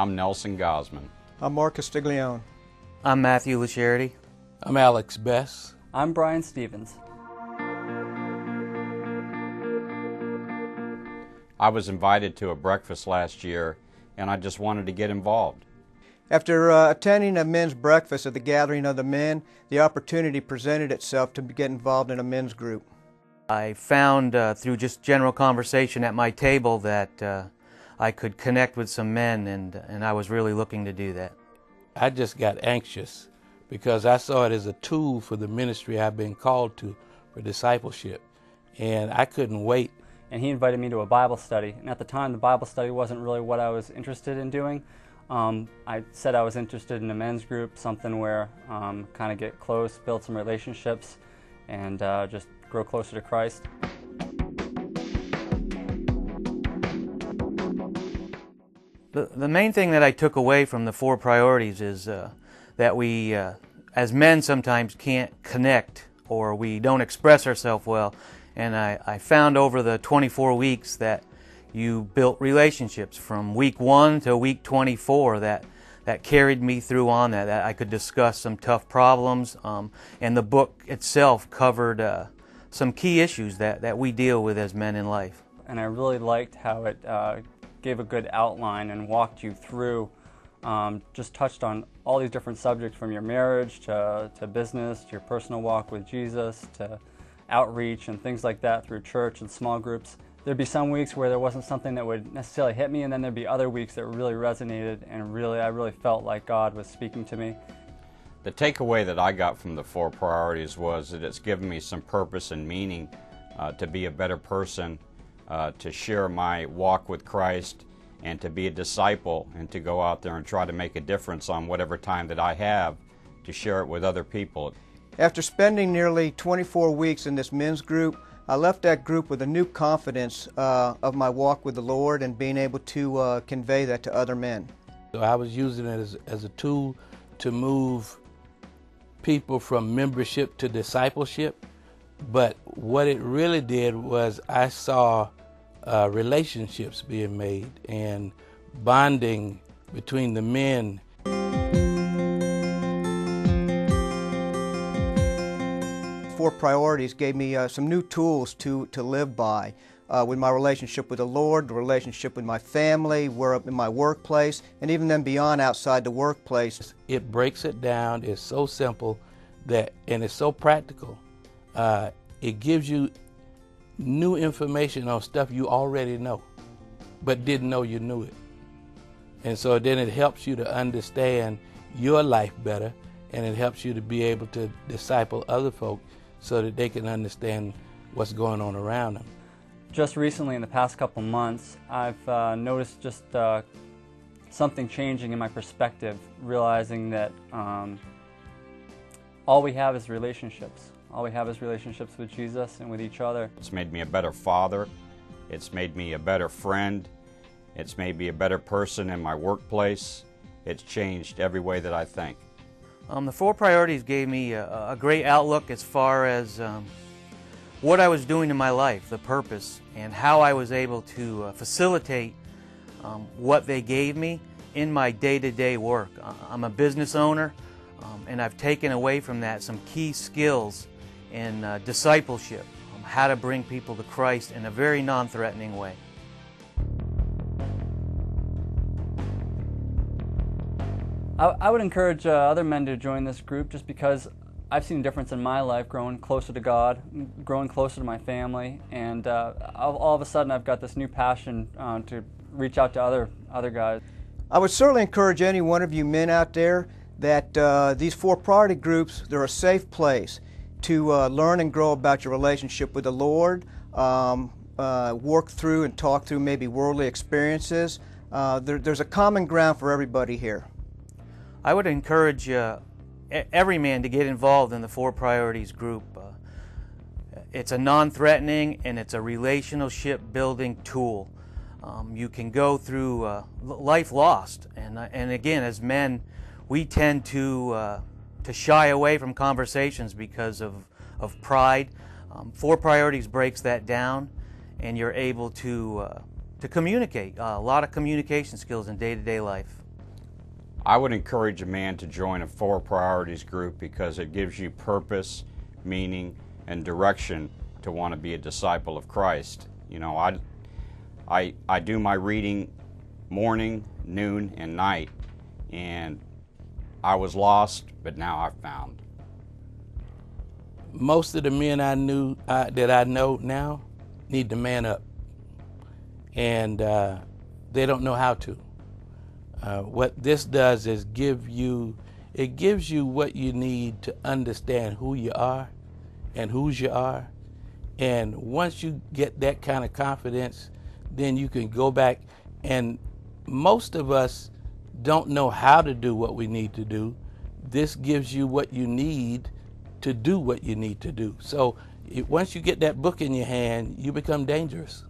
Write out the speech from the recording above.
I'm Nelson Gosman. I'm Mark Castiglione. I'm Matthew LaCharity. I'm Alex Bess. I'm Brian Stevens. I was invited to a breakfast last year, and I just wanted to get involved. After attending a men's breakfast at the gathering of the men, the opportunity presented itself to get involved in a men's group. I found through just general conversation at my table that I could connect with some men, and I was really looking to do that. I just got anxious because I saw it as a tool for the ministry I've been called to for discipleship, and I couldn't wait. And he invited me to a Bible study, and at the time the Bible study wasn't really what I was interested in doing. I said I was interested in a men's group, something where kind of get close, build some relationships, and just grow closer to Christ. The main thing that I took away from the 4 priorities is that we, as men, sometimes can't connect or we don't express ourselves well. And I found over the 24 weeks that you built relationships from week 1 to week 24 that carried me through on that I could discuss some tough problems. And the book itself covered some key issues that we deal with as men in life. And I really liked how it gave a good outline and walked you through, just touched on all these different subjects, from your marriage to business, to your personal walk with Jesus, to outreach and things like that through church and small groups. There'd be some weeks where there wasn't something that would necessarily hit me, and then there'd be other weeks that really resonated, and I really felt like God was speaking to me. The takeaway that I got from the 4 priorities was that it's given me some purpose and meaning to be a better person, to share my walk with Christ, and to be a disciple, and to go out there and try to make a difference on whatever time that I have to share it with other people. After spending nearly 24 weeks in this men's group, I left that group with a new confidence of my walk with the Lord and being able to convey that to other men. So I was using it as a tool to move people from membership to discipleship. But what it really did was I saw relationships being made and bonding between the men. 4 priorities gave me some new tools to live by with my relationship with the Lord, the relationship with my family, where in my workplace, and even then beyond outside the workplace. It breaks it down. It's so simple and it's so practical. It gives you new information on stuff you already know, but didn't know you knew it. And so then it helps you to understand your life better, and it helps you to be able to disciple other folk so that they can understand what's going on around them. Just recently, in the past couple months, I've noticed just something changing in my perspective, realizing that all we have is relationships. All we have is relationships with Jesus and with each other. It's made me a better father. It's made me a better friend. It's made me a better person in my workplace. It's changed every way that I think. The 4 priorities gave me a great outlook as far as what I was doing in my life, the purpose, and how I was able to facilitate what they gave me in my day-to-day work. I'm a business owner, and I've taken away from that some key skills in discipleship, how to bring people to Christ in a very non-threatening way. I would encourage other men to join this group, just because I've seen a difference in my life, growing closer to God, growing closer to my family, and all of a sudden I've got this new passion to reach out to other guys. I would certainly encourage any one of you men out there that these 4 priority groups, they're a safe place to learn and grow about your relationship with the Lord, work through and talk through maybe worldly experiences. There's a common ground for everybody here. I would encourage every man to get involved in the 4 priorities group. It's a non-threatening and it's a relationship building tool. You can go through life lost, and again, as men, we tend to shy away from conversations because of pride. 4 priorities breaks that down, and you're able to communicate. A lot of communication skills in day-to-day life. I would encourage a man to join a 4 priorities group because it gives you purpose, meaning, and direction to want to be a disciple of Christ. You know, I do my reading morning, noon, and night, and I was lost, but now I've found. Most of the men I knew that I know now need to man up, and they don't know how to. What this does is it gives you what you need to understand who you are and whose you are. And once you get that kind of confidence, then you can go back, and most of us don't know how to do what we need to do. This gives you what you need to do what you need to do. So once you get that book in your hand, you become dangerous.